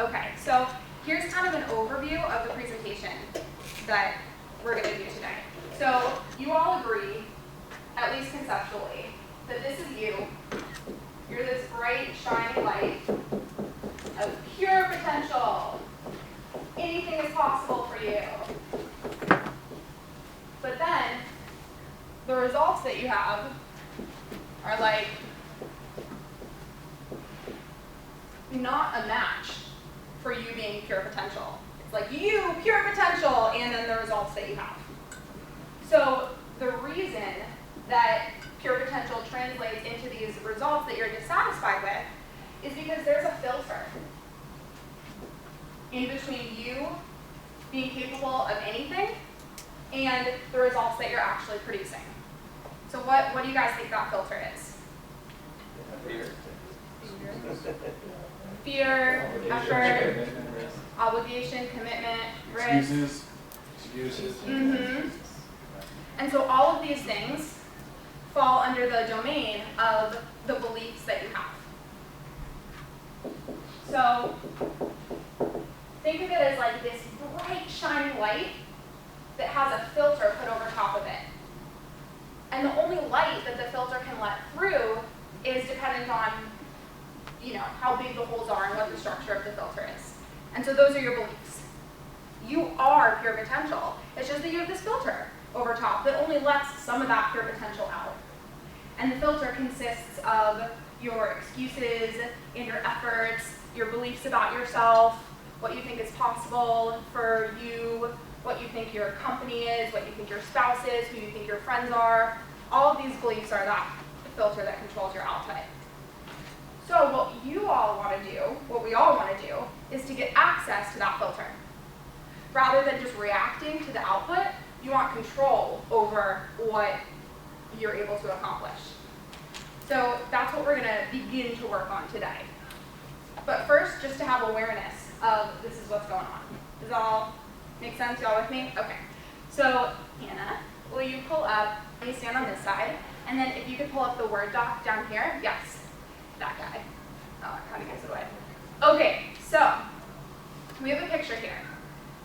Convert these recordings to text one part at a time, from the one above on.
Okay, so here's kind of an overview of the presentation that we're going to do today. So you all agree, at least conceptually, that this is you. You're this bright, shiny light of pure potential. Anything is possible for you. But then, the results that you have are like not a match for you being pure potential. It's like you, pure potential, and then the results that you have. So the reason that pure potential translates into these results that you're dissatisfied with is because there's a filter in between you being capable of anything and the results that you're actually producing. So what do you guys think that filter is? Fear, effort, obligation, commitment, risk. Excuses. Mm-hmm. And so all of these things fall under the domain of the beliefs that you have. So think of it as like this bright, shining light that has a filter put over top of it. And the only light that the filter can let through is dependent on, how big the holes are and what the structure of the filter is. And so those are your beliefs. You are pure potential. It's just that you have this filter over top that only lets some of that pure potential out. And the filter consists of your excuses and your efforts, your beliefs about yourself, what you think is possible for you, what you think your company is, what you think your spouse is, who you think your friends are. All of these beliefs are that filter that controls your output. So what you all want to do, what we all want to do, is to get access to that filter. Rather than just reacting to the output, you want control over what you're able to accomplish. So that's what we're going to begin to work on today. But first, just to have awareness of this is what's going on. Does that all make sense? Y'all with me? Okay. So Hannah, will you pull up, you stand on this side, and then if you could pull up the Word doc down here. Yes, that guy. Oh, it kind of gives it away. Okay, so we have a picture here.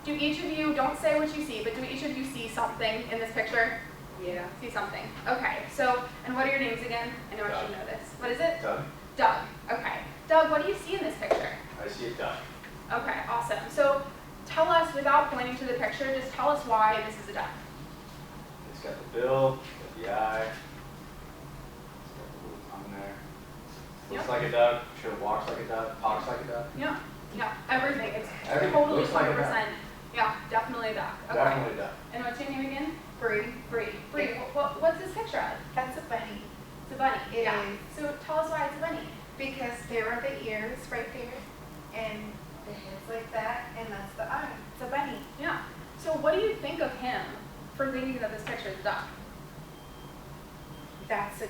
Do each of you, don't say what you see, but do each of you see something in this picture? Yeah. See something. Okay, so, and what are your names again? I know I should know this. What is it? Doug. Doug. Okay. Doug, what do you see in this picture? I see a duck. Okay, awesome. So tell us, without pointing to the picture, just tell us why this is a duck. It's got the bill, it's got the eye, it's got the little tongue there. Looks Yep. like a duck, sure walks like a duck, talks like a duck. Yeah, yeah, everything. It's Everything totally looks like a duck. 100%. Yeah, definitely a duck. Okay. Definitely a duck. And what's your name again? Bree. Bree. Bree, what's this picture of? That's a bunny. It's a bunny. It Yeah. is. So tell us why it's a bunny. Because there are the ears right there, and the head's like that, and that's the eye. It's a bunny. Yeah. So what do you think of him for thinking that this picture is a duck? That's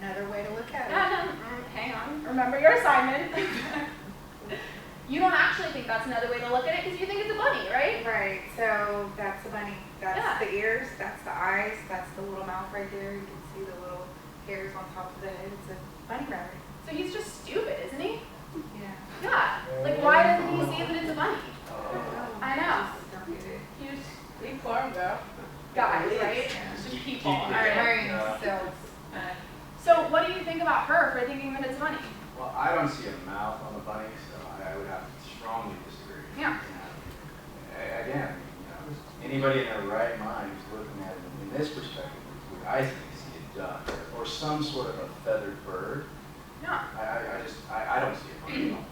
another way to look at it. Yeah, hang on. Remember your assignment. You don't actually think that's another way to look at it because you think it's a bunny, right? Right, so that's a bunny. That's Yeah. the ears, that's the eyes, that's the little mouth right there. You can see the little hairs on top of the head. It's a bunny rabbit. So he's just stupid, isn't he? Yeah. Yeah. Like, why doesn't he see that it's a bunny? I know. Just don't get it. Huge Big farm girl. guys, It is, right? yeah. Just people. Keep All it right. Wearing Yeah. silks. So what do you think about her for thinking that it's a bunny? Well, I don't see a mouth on the bunny, so I would have to strongly disagree. Yeah. Again, anybody in their right mind who's looking at it in this perspective would, I think, see a duck or some sort of a feathered bird. Yeah. I don't see a bunny at all.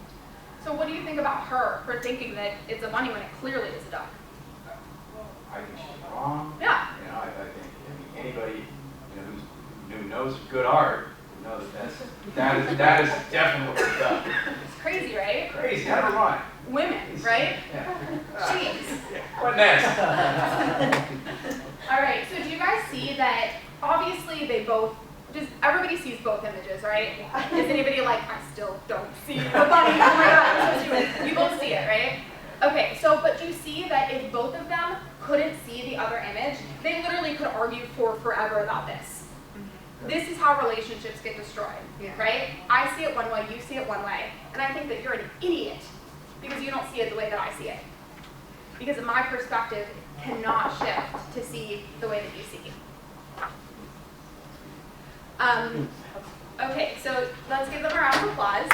So what do you think about her for thinking that it's a bunny when it clearly is a duck? I think she's wrong. Yeah. I think anybody who knows good art would know that is definitely a duck. It's crazy, right? Crazy. How to run. Women, right? Yeah. Jeez. What next? All right, so do you guys see that obviously they both, everybody sees both images, right? Is anybody like, I still don't see the bunny? Oh my God, I'm so stupid. You both see it, right? Okay, so, but do you see that if both of them couldn't see the other image, they literally could argue for forever about this. This is how relationships get destroyed, Yeah. right? I see it one way, you see it one way, and I think that you're an idiot because you see it the way that I see it. Because my perspective cannot shift to see the way that you see. Okay, so let's give them a round of applause.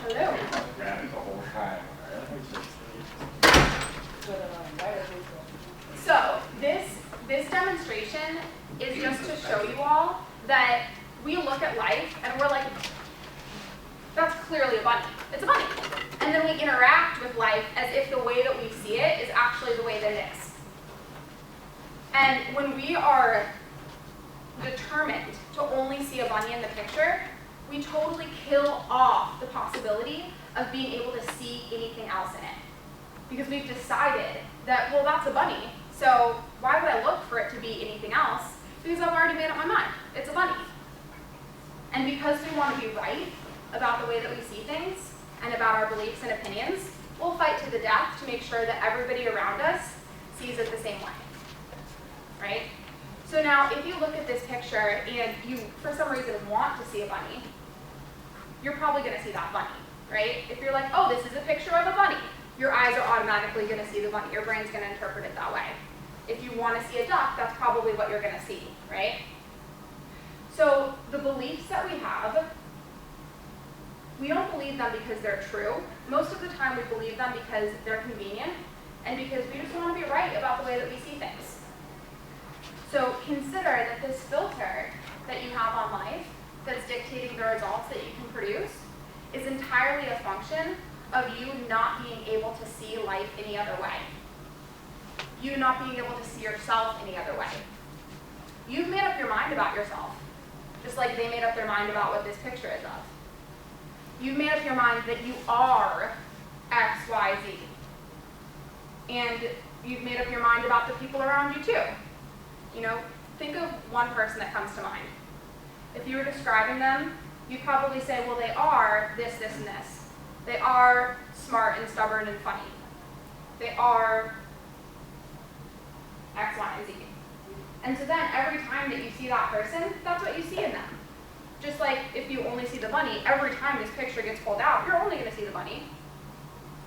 Hello. So this demonstration is just to show you all that we look at life and we're like, that's clearly a bunny. It's a bunny. And then we interact with life as if the way that we see it is actually the way that it is. And when we are determined to only see a bunny in the picture, we totally kill off the possibility of being able to see anything else in it. Because we've decided that, well, that's a bunny, so why would I look for it to be anything else? Because I've already made up my mind. It's a bunny. And because we want to be right about the way that we see things and about our beliefs and opinions, we'll fight to the death to make sure that everybody around us sees it the same way. Right? So now, if you look at this picture and you, for some reason, want to see a bunny, you're probably going to see that bunny, right? If you're like, oh, this is a picture of a bunny, your eyes are automatically going to see the bunny. Your brain's going to interpret it that way. If you want to see a duck, that's probably what you're going to see, right? So the beliefs that we have, we don't believe them because they're true. Most of the time we believe them because they're convenient and because we just want to be right about the way that we see things. So consider that this filter that you have on life that's dictating the results that you can produce is entirely a function of you not being able to see life any other way. You not being able to see yourself any other way. You've made up your mind about yourself, just like they made up their mind about what this picture is of. You've made up your mind that you are X, Y, Z. And you've made up your mind about the people around you too. You know, think of one person that comes to mind. If you were describing them, you'd probably say, well, they are this, this, and this. They are smart and stubborn and funny. They are X, Y, and Z. And so then every time that you see that person, that's what you see in them. Just like if you only see the bunny, every time this picture gets pulled out, you're only going to see the bunny.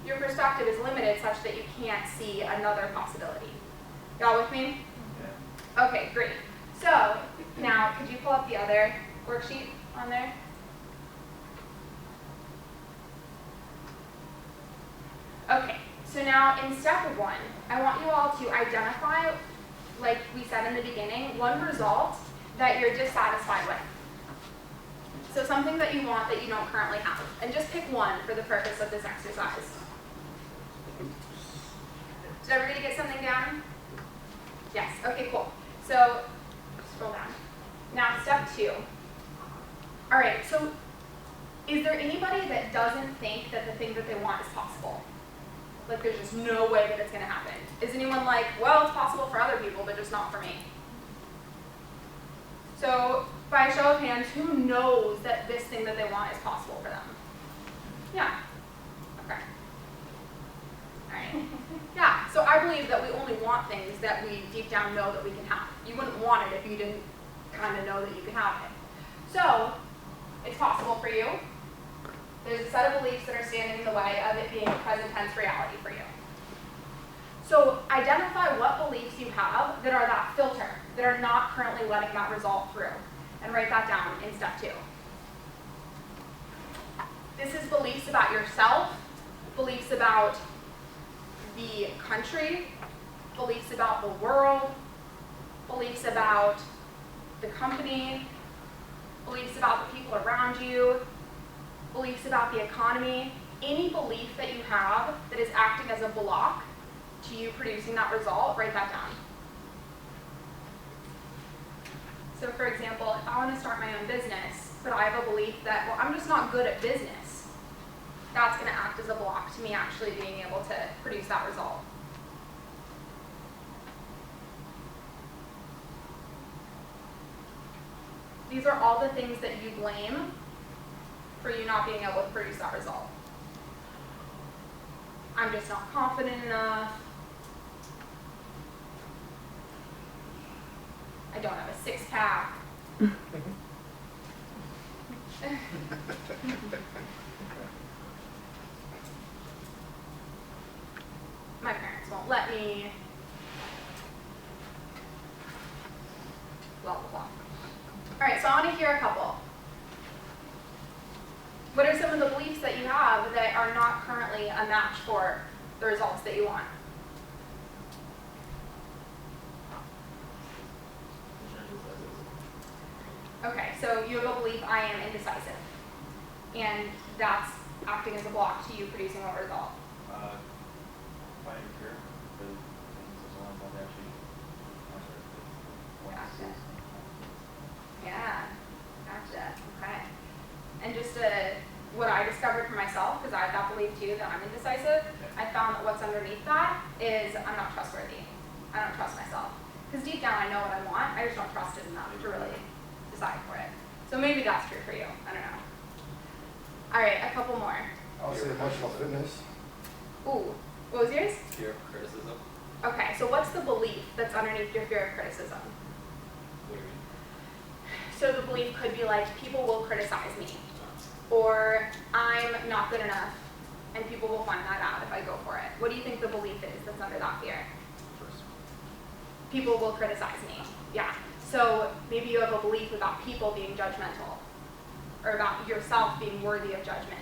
Your perspective is limited such that you can't see another possibility. Y'all with me? Yeah. Okay, great. So now, could you pull up the other worksheet on there? Okay, so now in step 1, I want you all to identify, like we said in the beginning, one result that you're dissatisfied with. So something that you want that you don't currently have. And just pick one for the purpose of this exercise. Did everybody get something down? Yes, okay, cool. So scroll down. Now step 2. All right, so is there anybody that doesn't think that the thing that they want is possible? Like there's just no way that it's going to happen. Is anyone like, well, it's possible for other people, but just not for me? So by a show of hands, who knows that this thing that they want is possible for them? Yeah. Okay. All right. Yeah, so I believe that we only want things that we deep down know that we can have. You wouldn't want it if you didn't kind of know that you could have it. So it's possible for you. There's a set of beliefs that are standing in the way of it being a present tense reality for you. So identify what beliefs you have that are that filter, that are not currently letting that result through, and write that down in step 2. This is beliefs about yourself, beliefs about the country, beliefs about the world, beliefs about the company, beliefs about the people around you, beliefs about the economy. Any belief that you have that is acting as a block to you producing that result, write that down. So for example, if I want to start my own business, but I have a belief that, well, I'm just not good at business, that's going to act as a block to me actually being able to produce that result. These are all the things that you blame for you not being able to produce that result. I'm just not confident enough. I don't have a 6-pack. beliefs that you have that are not currently a match for the results that you want? Okay, so you have a belief, I am indecisive. And that's acting as a block to you producing a result. Finding a career, because there's a lot of actually Gotcha. Yeah, gotcha. Okay. And just what I discovered for myself, because I have that belief too that I'm indecisive, I found that what's underneath that is I'm not trustworthy. I don't trust myself. Because deep down I know what I want, I just don't trust it enough to really decide for it. So maybe that's true for you. I don't know. All right, a couple more. I'll say emotional fitness. Ooh, what was yours? fear of criticism. Okay, so what's the belief that's underneath your fear of criticism? What do you mean? So the belief could be like, people will criticize me, or I'm not good enough, and people will find that out if I go for it. What do you think the belief is that's under that fear? First. People will criticize me. Yeah. So maybe you have a belief about people being judgmental, or about yourself being worthy of judgment.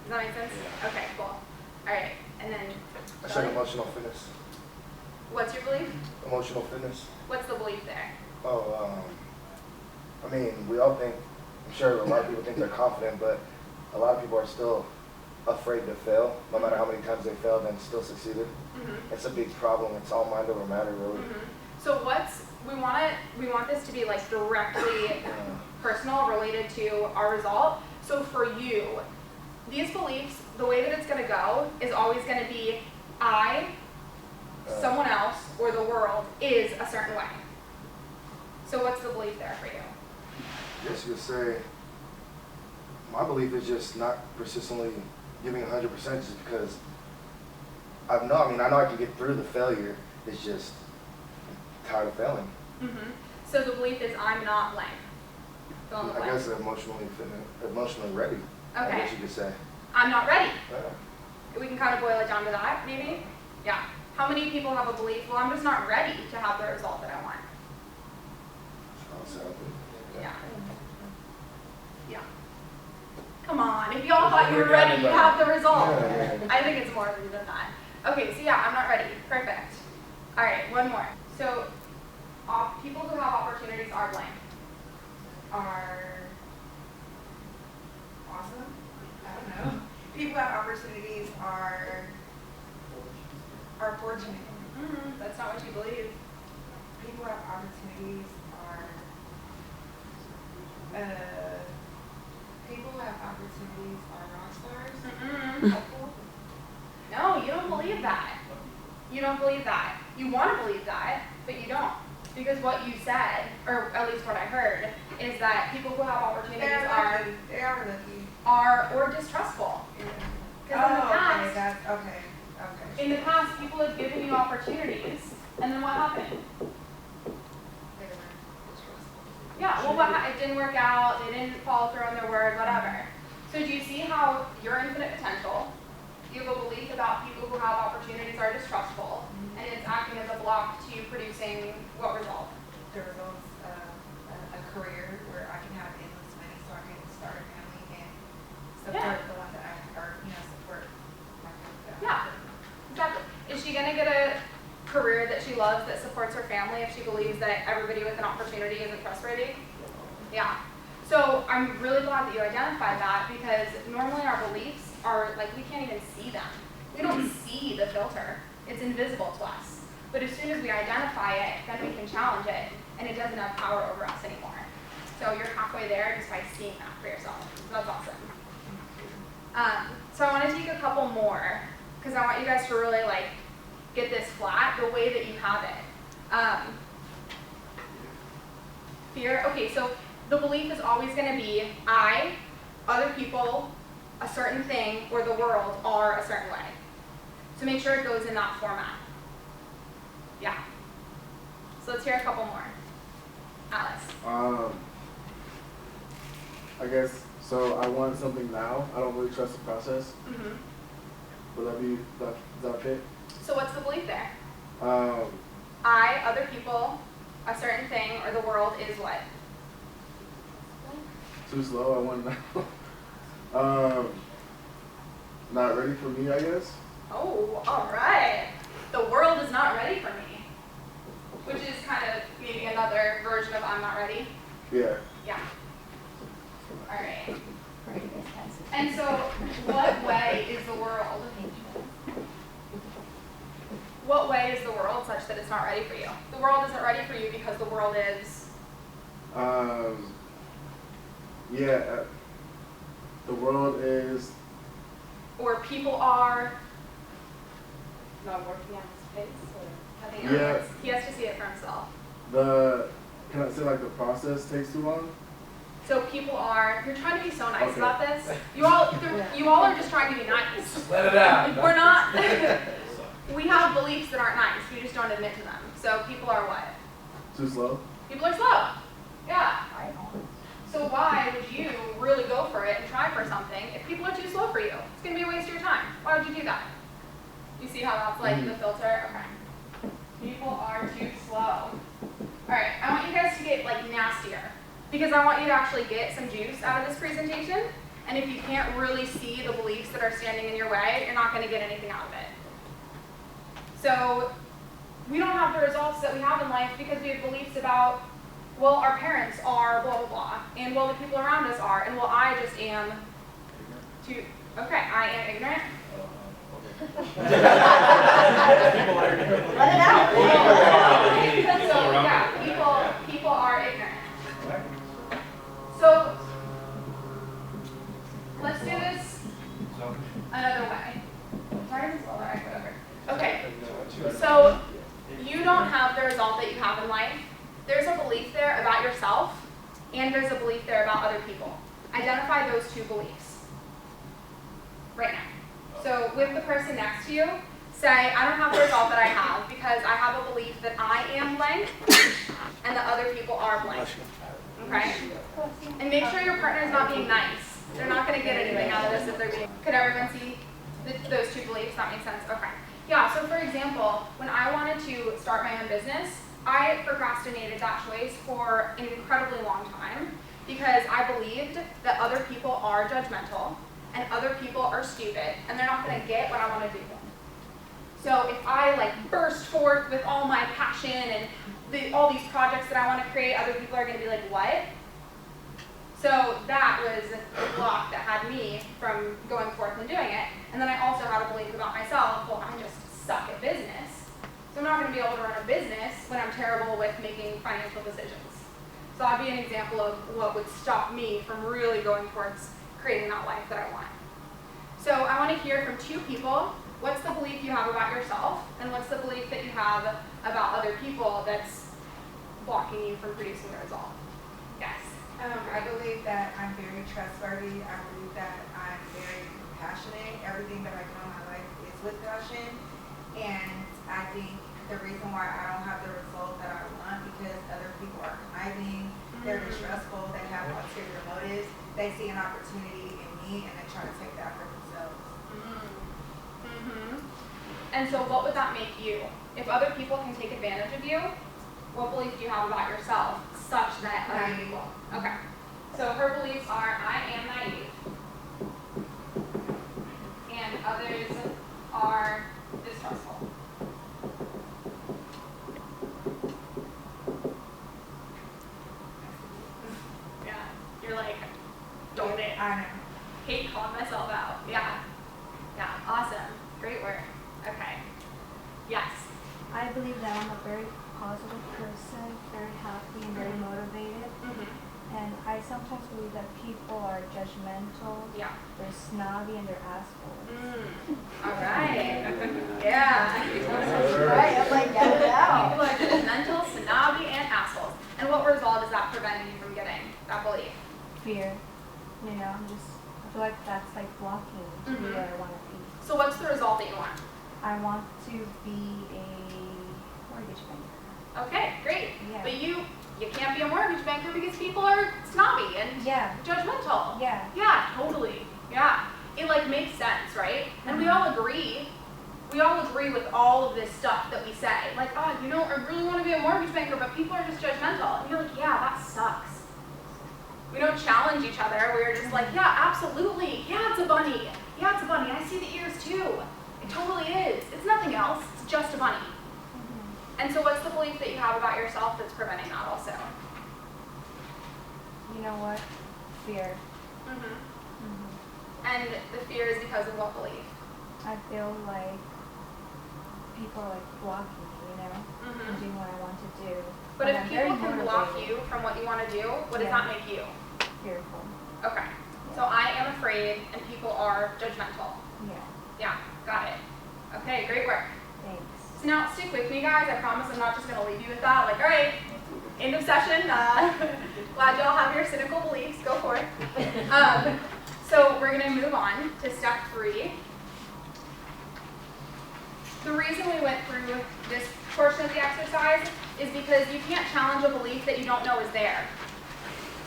Does that make sense? Yeah. Okay, cool. All right, and then I said Shelly? emotional fitness. What's your belief? Emotional fitness. What's the belief there? Oh, I mean, we all think, I'm sure a lot of people think they're confident, but a lot of people are still afraid to fail. No matter how many times they failed and still succeeded. Mm-hmm. It's a big problem. It's all mind over matter, really. Mm-hmm. So we want this to be like directly personal, related to our result. So for you, these beliefs, the way that it's going to go is always going to be I, someone else, or the world is a certain way. So what's the belief there for you? I guess you could say, my belief is just not persistently giving 100% just because I know I can get through the failure. It's just I'm tired of failing. Mm-hmm. So the belief is I'm not blank. Fill in the I blank. guess emotionally ready. I Okay. guess you could say. I'm not ready. Yeah. We can kind of boil it down to that, maybe? Yeah. How many people have a belief, well, I'm just not ready to have the result that I want? I'll say Yeah. Yeah. Come on, if y'all thought you were ready, you have the result. Yeah. I think it's more than that. Okay, so yeah, I'm not ready. Perfect. All right, one more. So people who have opportunities are blank. Are awesome? I don't know. People who have opportunities are fortunate. That's not what you believe. People who have opportunities are people who have opportunities are rock stars. Helpful. No, you don't believe that. You don't believe that. You want to believe that, but you don't. Because what you said, or at least what I heard, is that people who have opportunities They are lucky. are or distrustful. Yeah. Because in the Okay, past, that's okay. in the past, people have given you opportunities, and then what happened? They were distrustful. Yeah, well, it didn't work out, they didn't follow through on their word, whatever. So do you see how your infinite potential, you have a belief about people who have opportunities are distrustful, and it's acting as a block to you producing what result? The results a career where I can have endless money so I can start a family and support the ones that support my family. Yeah, exactly. Is she gonna get a career that she loves that supports her family if she believes that everybody with an opportunity isn't trustworthy? Yeah. So I'm really glad that you identified that, because normally our beliefs are like, we can't even see them. We don't see the filter. It's invisible to us. But as soon as we identify it, then we can challenge it, and it doesn't have power over us anymore. So you're halfway there just by seeing that for yourself. So that's awesome. So I want to take a couple more, because I want you guys to really get this flat the way that you have it. Fear. Okay, so the belief is always going to be I, other people, a certain thing, or the world are a certain way. So make sure it goes in that format. Yeah. So let's hear a couple more. Alice. I guess, so I want something now. I don't really trust the process. Mm-hmm. Would that be, is that fit? So what's the belief there? Um, I, other people, a certain thing, or the world is what? Too slow, I want to know. not ready for me, I guess. Oh, all right. The world is not ready for me. Which is kind of maybe another version of I'm not ready. Yeah. Yeah. All right. And so, what way is the world? What way is the world such that it's not ready for you? The world isn't ready for you because the world is. Yeah. The world is. Or people are. Not working on his face, or having Yeah. He has to see it for himself. Can I say like the process takes too long? So people are. You're trying to be so nice Okay. about this. You all are just trying to be nice. Let it out. We're not. We have beliefs that aren't nice. We just don't admit to them. So people are what? Too slow? People are slow. Yeah. So why would you really go for it and try for something if people are too slow for you? It's going to be a waste of your time. Why would you do that? You see how that's like the filter? Okay. People are too slow. Alright, I want you guys to get like nastier. Because I want you to actually get some juice out of this presentation. And if you can't really see the beliefs that are standing in your way, you're not going to get anything out of it. So we don't have the results that we have in life because we have beliefs about, well, our parents are blah, blah, blah. And well, the people around us are. And well, I just am too, okay, I am ignorant. People are ignorant. Let it out. People So around yeah, people are ignorant. So let's do this another way. Sorry, whatever. Okay. So you don't have the result that you have in life. There's a belief there about yourself, and there's a belief there about other people. Identify those two beliefs right now. So with the person next to you, say, I don't have the result that I have because I have a belief that I am blank and that other people are blank. Okay? And make sure your partner is not being nice. They're not going to get anything out of this if they're being. Could everyone see those two beliefs? That makes sense? Okay. Yeah, so for example, when I wanted to start my own business, I procrastinated that choice for an incredibly long time because I believed that other people are judgmental and other people are stupid and they're not going to get what I want to do. So if I like burst forth with all my passion and all these projects that I want to create, other people are going to be like, what? So that was the block that had me from going forth and doing it. And then I also had a belief about myself, well, I just suck at business. So I'm not going to be able to run a business when I'm terrible with making financial decisions. So that'd be an example of what would stop me from really going towards creating that life that I want. So I want to hear from two people. What's the belief you have about yourself, and what's the belief that you have about other people that's blocking you from producing the result? Yes. I believe that I'm very trustworthy. I believe that I'm very compassionate. Everything that I do in my life is with passion. And I think the reason why I don't have the result that I want because other people are conniving, they're distrustful, they have ulterior motives, they see an opportunity in me and they try to take that for themselves. And so what would that make you? If other people can take advantage of you, what belief do you have about yourself such that other people? Okay. So her beliefs are, I am naive. And others are distrustful. Yeah. You're like, don't it. I know. Hate calling myself out. Yeah. Yeah. Awesome. Great work. Okay. Yes. I believe that I'm a very positive person, very happy and very motivated. And I sometimes believe that people are judgmental, Yeah. they're snobby, and they're assholes. All right. Yeah. Right, I'm like, get it out. People are judgmental, snobby, and assholes. And what result is that preventing you from getting that belief? Fear. You know, I feel like that's like blocking to be where I want to be. So what's the result that you want? I want to be a mortgage banker. Okay, great. Yeah. But you can't be a mortgage banker because people are snobby and Yeah. judgmental. Yeah. Yeah, totally. Yeah. It like makes sense, right? And we all agree. We all agree with all of this stuff that we say. Like, oh, you know, I really want to be a mortgage banker, but people are just judgmental. And you're like, yeah, that sucks. We don't challenge each other. We're just like, yeah, absolutely. Yeah, it's a bunny. Yeah, it's a bunny. I see the totally is. It's nothing else. It's just a bunny. And so what's the belief that you have about yourself that's preventing that also? You know what? Fear. And the fear is because of what belief? I feel like people are like blocking me, you know, from doing what I want to do. But And if I'm people very can block motivated. you from what you want to do, what does Yeah. that make you? Fearful. Okay. So I am afraid and people are judgmental. Yeah. Yeah, got it. Okay, great work. Thanks. So now stick with me, guys. I promise I'm not just going to leave you with that. Like, all right, end of session. Glad y'all have your cynical beliefs. Go for it. So we're going to move on to step 3. The reason we went through this portion of the exercise is because you can't challenge a belief that you don't know is there.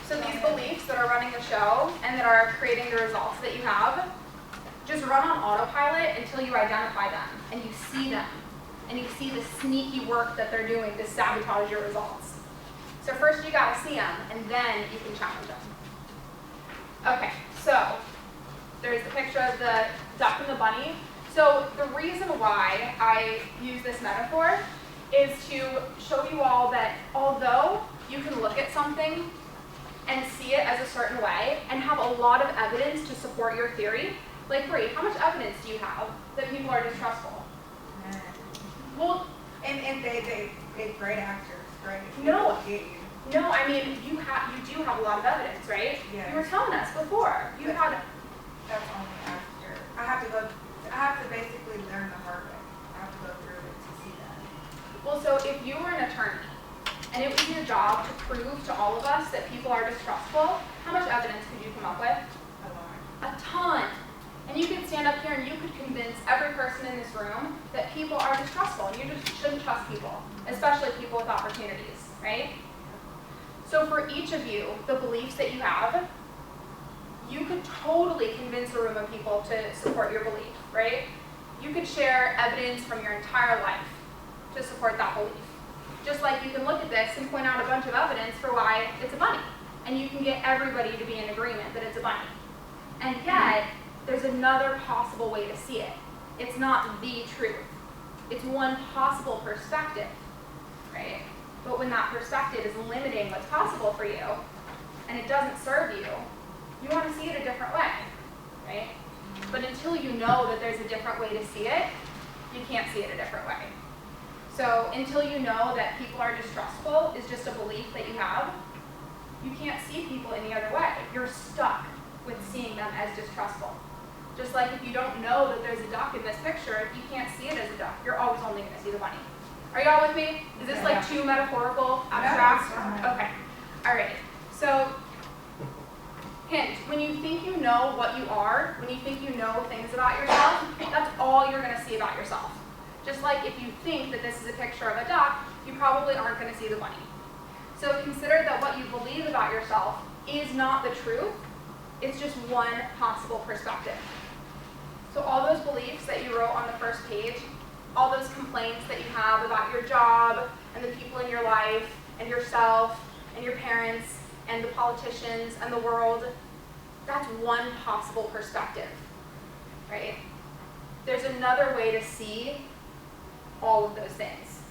So these beliefs that are running the show and that are creating the results that you have, just run on autopilot until you identify them and you see them and you see the sneaky work that they're doing to sabotage your results. So first you gotta see them and then you can challenge them. Okay, so there's the picture of the duck and the bunny. So the reason why I use this metaphor is to show you all that although you can look at something and see it as a certain way and have a lot of evidence to support your theory, like Bree, how much evidence do you have that people are distrustful? Well, And they great actors, great. No. People get you. no, I mean, you do have a lot of evidence, right? Yes. You were telling us before. You had, That's only after. I have to basically learn the hard way. I have to go through it to see that. well, so if you were an attorney and it was your job to prove to all of us that people are distrustful, how much evidence could you come up with? A lot. A ton. And you could stand up here and you could convince every person in this room that people are distrustful and you just shouldn't trust people, especially people with opportunities, right? So for each of you, the beliefs that you have, you could totally convince a room of people to support your belief, right? You could share evidence from your entire life to support that belief. Just like you can look at this and point out a bunch of evidence for why it's a bunny. And you can get everybody to be in agreement that it's a bunny. And yet, there's another possible way to see it. It's not the truth. It's one possible perspective, right? But when that perspective is limiting what's possible for you, and it doesn't serve you, you want to see it a different way, right? But until you know that there's a different way to see it, you can't see it a different way. So until you know that people are distrustful is just a belief that you have, you can't see people any other way. You're stuck with seeing them as distrustful. Just like if you don't know that there's a duck in this picture, you can't see it as a duck. You're always only going to see the bunny. Are y'all with me? Is this like too metaphorical, abstract? Okay. All right. So, hint, when you think you know what you are, when you think you know things about yourself, that's all you're going to see about yourself. Just like if you think that this is a picture of a duck, you probably aren't going to see the bunny. So consider that what you believe about yourself is not the truth. It's just one possible perspective. So all those beliefs that you wrote on the first page, all those complaints that you have about your job and the people in your life and yourself and your parents and the politicians and the world, that's one possible perspective, right? There's another way to see all of those things.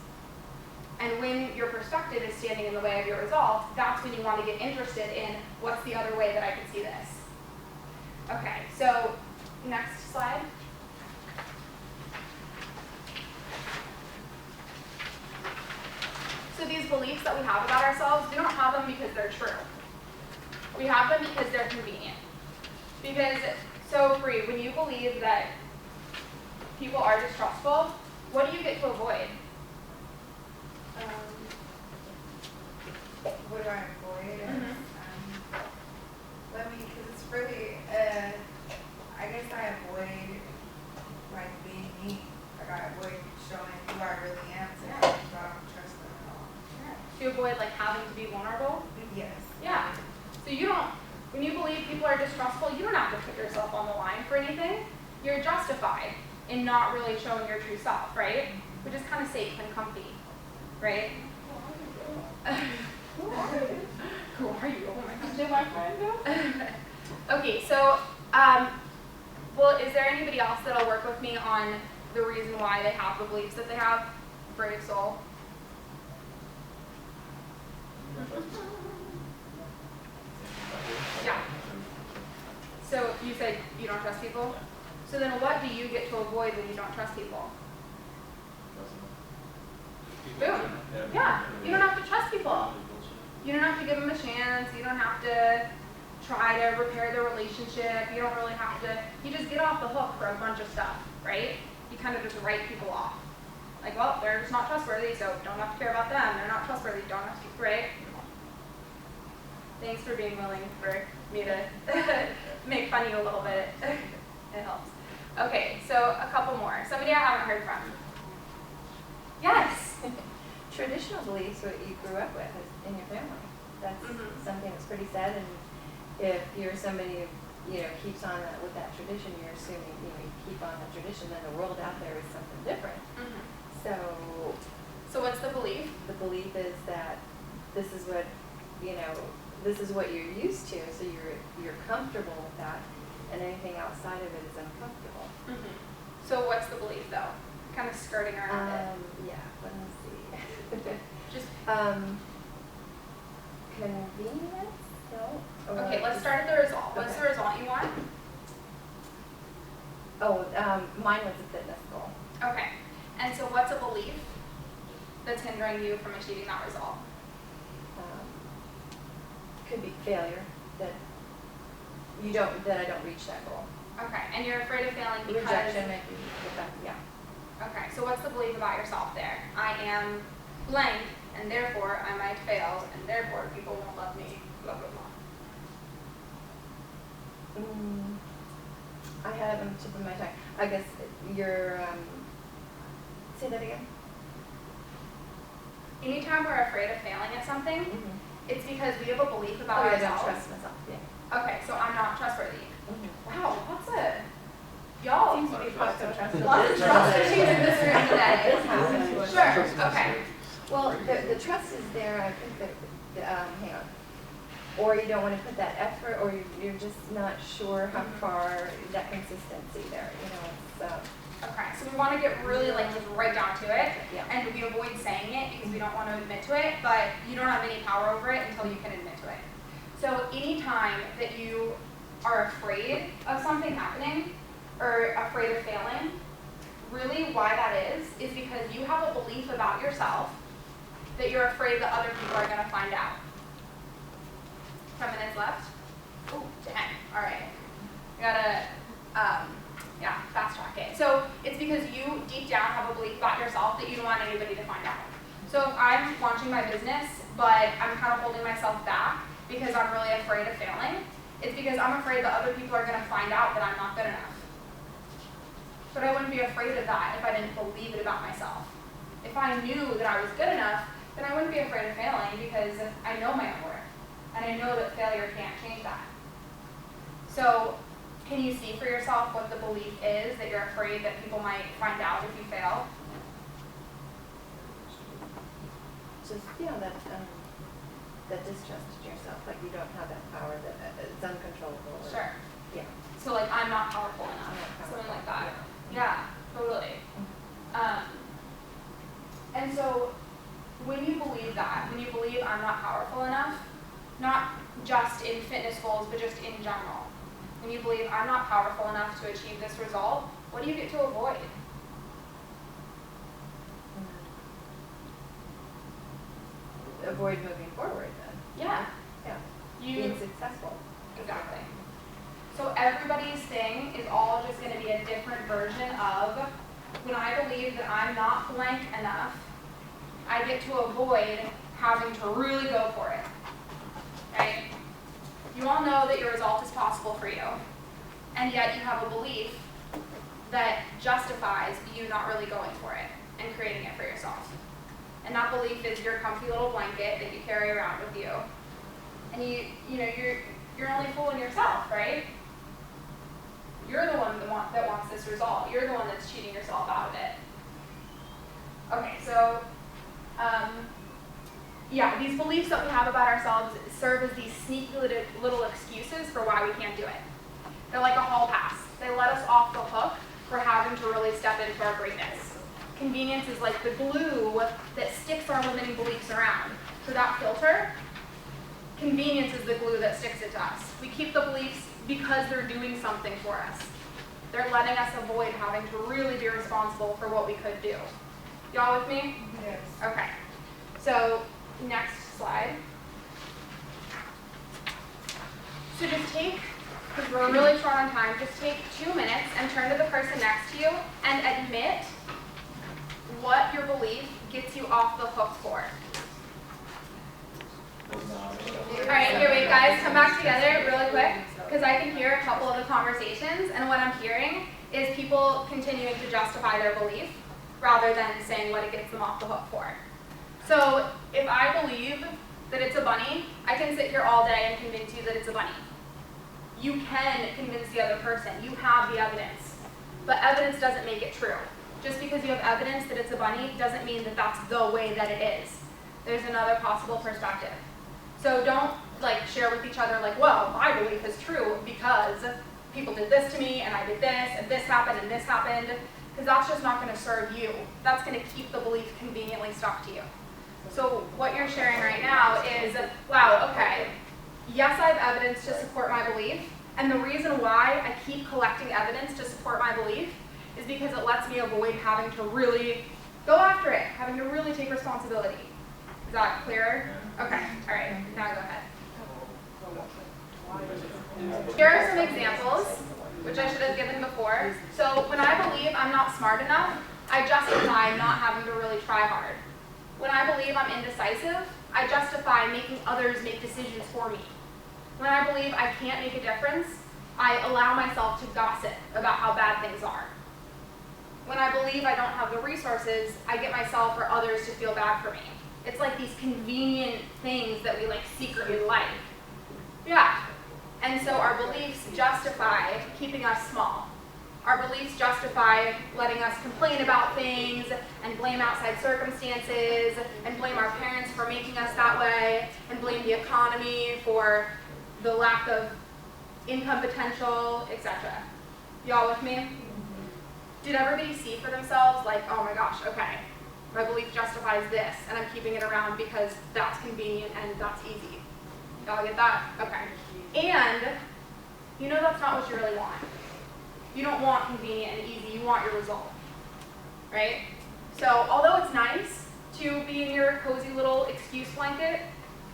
And when your perspective is standing in the way of your results, that's when you want to get interested in what's the other way that I can see this. Okay, so next slide. So these beliefs that we have about ourselves, we don't have them because they're true. We have them because they're convenient. Because, so Bree, when you believe that people are distrustful, what do you get to avoid? What do I avoid? Because it's really, I guess I avoid like being me. Like I avoid showing who I really am to them, so I don't trust them at all. To avoid like having to be vulnerable? Yes. Yeah. So you don't, when you believe people are distrustful, you don't have to put yourself on the line for anything. You're justified in not really showing your true self, right? Which is kind of safe and comfy, right? Who are you? Oh my gosh. Did my friend go? Okay, so, well, is there anybody else that'll work with me on the reason why they have the beliefs that they have? Brave soul. Yeah. So you said you don't trust people? So then what do you get to avoid when you don't trust people? Boom. Yeah. You don't have to trust people. You don't have to give them a chance. You don't have to try to repair their relationship. You don't really have to, you just get off the hook for a bunch of stuff, right? You kind of just write people off. Like, well, they're just not trustworthy, so don't have to care about them. They're not trustworthy, don't have to, right? Thanks for being willing for me to make fun of you a little bit. It helps. Okay, so a couple more. Somebody I haven't heard from. Yes. Traditional beliefs, what you grew up with in your family. That's something that's pretty sad. And if you're somebody who, keeps on with that tradition, you're assuming, you keep on that tradition, then the world out there is something different. So what's the belief? The belief is that this is what, this is what you're used to, so you're comfortable with that, and anything outside of it is uncomfortable. So what's the belief, though? Kind of skirting around it. Yeah, let me see. Just convenience? No? okay, let's start at the result. What's the result you want? Oh, mine was a fitness goal. Okay. And so what's a belief that's hindering you from achieving that result? Could be failure, that I don't reach that goal. Okay. And you're afraid of failing because... Rejection, maybe. Yeah. Okay. So what's the belief about yourself there? I am blank, and therefore I might fail, and therefore people won't love me, blah, blah, blah. I had it on the tip of my tongue. I guess you're, say that again? Anytime we're afraid of failing at something, it's because we have a belief about I ourselves. don't trust myself, yeah. Okay, so I'm not trustworthy. Wow, that's a... Y'all seem to be lots of trust issues in this room today. Sure, okay. Well, the trust is there, I think that, hang on. Or you don't want to put that effort, or you're just not sure how far that consistency there, it's, Okay, so we want to get really just right down to it, Yeah. and we avoid saying it because we don't want to admit to it, but you don't have any power over it until you can admit to it. So anytime that you are afraid of something happening, or afraid of failing, really why that is because you have a belief about yourself that you're afraid that other people are going to find out. 10 minutes left? Ooh, dang, all right. I gotta, fast track it. So it's because you deep down have a belief about yourself that you don't want anybody to find out. So if I'm launching my business, but I'm kind of holding myself back because I'm really afraid of failing, it's because I'm afraid that other people are going to find out that I'm not good enough. But I wouldn't be afraid of that if I didn't believe it about myself. If I knew that I was good enough, then I wouldn't be afraid of failing because I know my own worth. And I know that failure can't change that. So can you see for yourself what the belief is that you're afraid that people might find out if you fail? just, that distrust in yourself, like you don't have that power, that it's uncontrollable. Sure. Yeah. So like, I'm not powerful enough, I'm not powerful, something like that. yeah. Yeah, totally. And so when you believe that, when you believe I'm not powerful enough, not just in fitness goals, but just in general, when you believe I'm not powerful enough to achieve this result, what do you get to avoid? Avoid moving forward then. Yeah. Yeah. Being successful. Exactly. So everybody's thing is all just going to be a different version of, when I believe that I'm not blank enough, I get to avoid having to really go for it. Right? You all know that your result is possible for you, and yet you have a belief that justifies you not really going for it and creating it for yourself. And that belief is your comfy little blanket that you carry around with you. And you're only fooling yourself, right? You're the one that wants this result. You're the one that's cheating yourself out of it. Okay, so these beliefs that we have about ourselves serve as these sneaky little excuses for why we can't do it. They're like a hall pass. They let us off the hook for having to really step into our greatness. Convenience is like the glue that sticks our limiting beliefs around. So that filter, convenience is the glue that sticks it to us. We keep the beliefs because they're doing something for us. They're letting us avoid having to really be responsible for what we could do. Y'all with me? Yes. Okay. So next slide. So just take, because we're really short on time, just take 2 minutes and turn to the person next to you and admit what your belief gets you off the hook for. All right, here we guys, come back together really quick, because I can hear a couple of the conversations, and what I'm hearing is people continuing to justify their belief rather than saying what it gets them off the hook for. So if I believe that it's a bunny, I can sit here all day and convince you that it's a bunny. You can convince the other person. You have the evidence. But evidence doesn't make it true. Just because you have evidence that it's a bunny doesn't mean that that's the way that it is. There's another possible perspective. So don't share with each other well, my belief is true because people did this to me and I did this and this happened and this happened, because that's just not going to serve you. That's going to keep the belief conveniently stuck to you. So what you're sharing right now is, wow, okay, yes, I have evidence to support my belief, and the reason why I keep collecting evidence to support my belief is because it lets me avoid having to really go after it, having to really take responsibility. Is that clearer? Okay, all right, now go ahead. Here are some examples, which I should have given before. So when I believe I'm not smart enough, I justify not having to really try hard. When I believe I'm indecisive, I justify making others make decisions for me. When I believe I can't make a difference, I allow myself to gossip about how bad things are. When I believe I don't have the resources, I get myself or others to feel bad for me. It's like these convenient things that we secretly like. Yeah. And so our beliefs justify keeping us small. Our beliefs justify letting us complain about things and blame outside circumstances and blame our parents for making us that way and blame the economy for the lack of income potential, etc. Y'all with me? Did everybody see for themselves oh my gosh, okay, my belief justifies this and I'm keeping it around because that's convenient and that's easy. Y'all get that? Okay. And you know that's not what you really want. You don't want convenient and easy, you want your result, right? So although it's nice to be in your cozy little excuse blanket,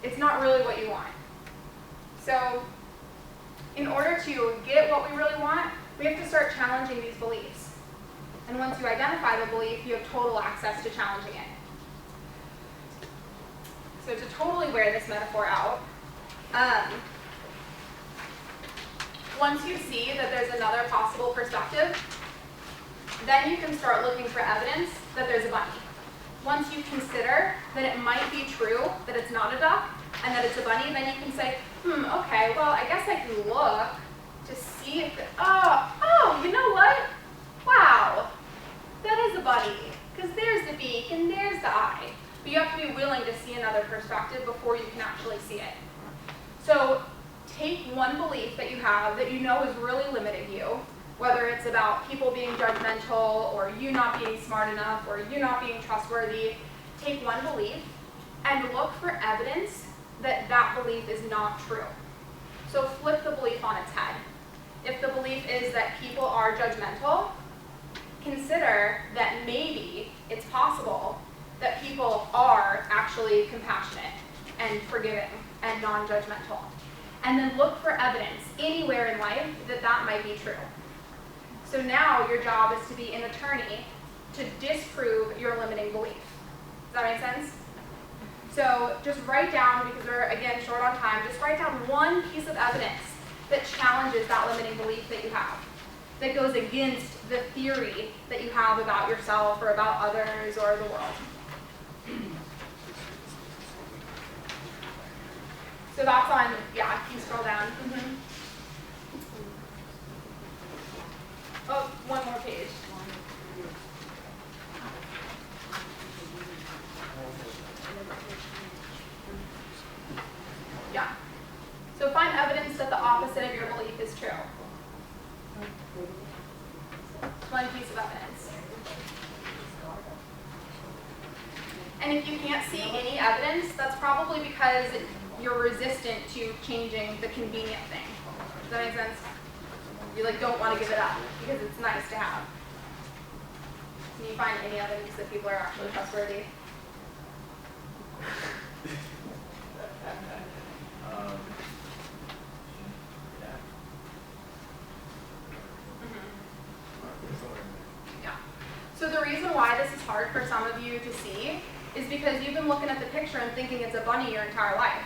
it's not really what you want. So in order to get what we really want, we have to start challenging these beliefs. And once you identify the belief, you have total access to challenging it. So to totally wear this metaphor out, once you see that there's another possible perspective, then you can start looking for evidence that there's a bunny. Once you consider that it might be true that it's not a duck and that it's a bunny, then you can say, okay, well, I guess I can look to see if you know what? Wow, that is a bunny, because there's the beak and there's the eye. But you have to be willing to see another perspective before you can actually see it. So take one belief that you have that you know is really limiting you, whether it's about people being judgmental or you not being smart enough or you not being trustworthy. Take one belief and look for evidence that that belief is not true. So flip the belief on its head. If the belief is that people are judgmental, consider that maybe it's possible that people are actually compassionate and forgiving and non-judgmental. And then look for evidence anywhere in life that that might be true. So now your job is to be an attorney to disprove your limiting belief. Does that make sense? So just write down, because we're, again, short on time, just write down one piece of evidence that challenges that limiting belief that you have, that goes against the theory that you have about yourself or about others or the world. So that's on, yeah, can you scroll down? Oh, one more page. Yeah. So find evidence that the opposite of your belief is true. One of evidence. And if you can't see any evidence, that's probably because you're resistant to changing the convenient thing. Does that make sense? You like don't want to give it up because it's nice to have. Can you find any evidence that people are actually trustworthy? Yeah. So the reason why this is hard for some of you to see is because you've been looking at the picture and thinking it's a bunny your entire life.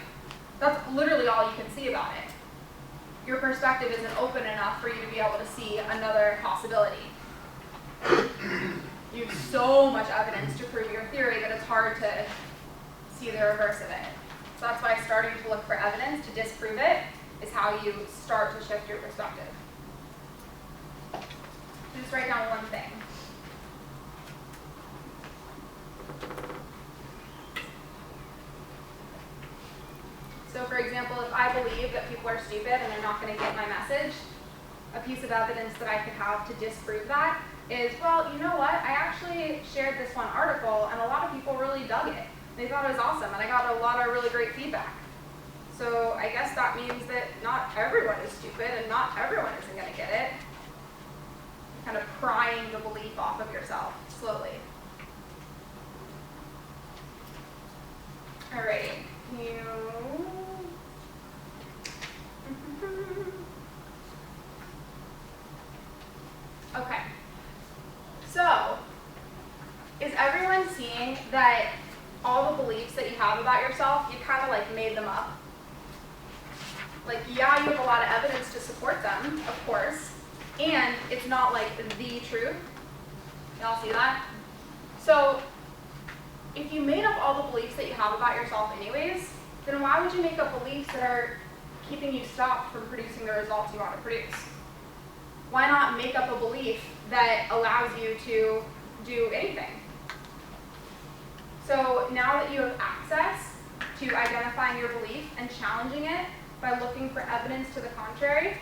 That's literally all you can see about it. Your perspective isn't open enough for you to be able to see another possibility. You have so much evidence to prove your theory that it's hard to see the reverse of it. So that's why starting to look for evidence to disprove it is how you start to shift your perspective. Just write down one thing. So for example, if I believe that people are stupid and they're not going to get my message, a piece of evidence that I could have to disprove that is, well, you know what? I actually shared this one article and a lot of people really dug it. They thought it was awesome and I got a lot of really great feedback. So I guess that means that not everyone is stupid and not everyone isn't going to get it. Kind of prying the belief off of yourself slowly. All right. Okay. So, is everyone seeing that all the beliefs that you have about yourself, you kind of like made them up? Like, yeah, you have a lot of evidence to support them, of course, and it's not like the truth. Y'all see that? So, if you made up all the beliefs that you have about yourself anyways, then why would you make up beliefs that are keeping you stopped from producing the results you want to produce? Why not make up a belief that allows you to do anything? So now that you have access to identifying your belief and challenging it by looking for evidence to the contrary,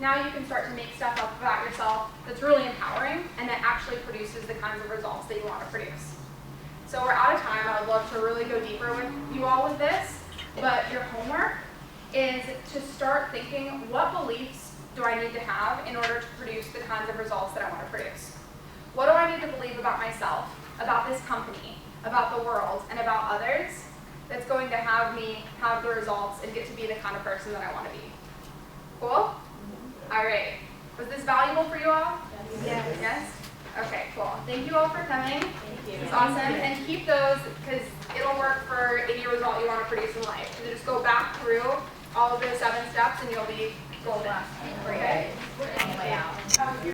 now you can start to make stuff up about yourself that's really empowering and that actually produces the kinds of results that you want to produce. So we're out of time. I would love to really go deeper with you all with this, but your homework is to start thinking, what beliefs do I need to have in order to produce the kinds of results that I want to produce? What do I need to believe about myself, about this company, about the world, and about others that's going to have me have the results and get to be the kind of person that I want to be? Cool? All right. Was this valuable for you all? Yes. Yes? Okay, cool. Thank you all for coming. Thank you. It's awesome. And keep those because it'll work for any result you want to produce in life. So just go back through all of those 7 steps and you'll be golden. Okay? Way out.